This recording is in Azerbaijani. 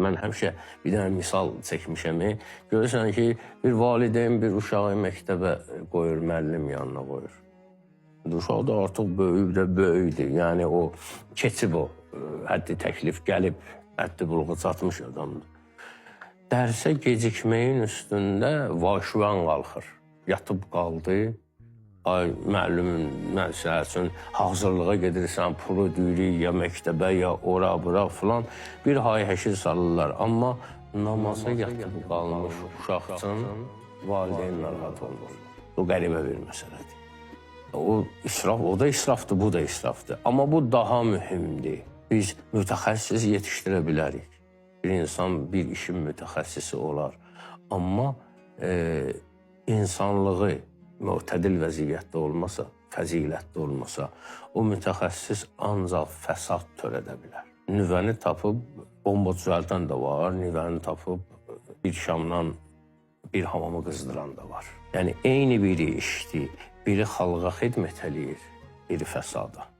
Mən həmişə bir dənə misal çəkmişəm. Görürsən ki, bir valideyn bir uşağı məktəbə qoyur, müəllim yanına qoyur. Uşaq da artıq böyükdür. Yəni o keçib o həddi təklif gəlib, həddi buluğa çatmış adamdır. Dərsə gecikməyin üstündə vay-şüvən qalxır. Yatıb qaldı. Ay müəllimin məsəl üçün hazırlığa gedirsən, pulu deyirik ya məktəbə, ya ora, bura filan bir hay-həşir salırlar. Amma namaza yatıb qalmış uşaq üçün valideyn narahat olmur. O qəribə bir məsələdir. O israf, o da israfdır, bu da israfdır. Amma bu daha mühümdür. Biz mütəxəssis yetişdirə bilərik. Bir insan bir işin mütəxəssisi olar. Amma insanlığı mütədil vəziyyətdə olmasa, fəzilətdə olmasa, o mütəxəssis ancaq fəsad törədə bilər. Nüvəni tapıb, bomba düzəldən də var, nüvəni tapıb, bir şamdan bir hamamı qızdıran da var. Yəni, eyni biri işdir, biri xalqa xidmət eləyir, biri fəsada.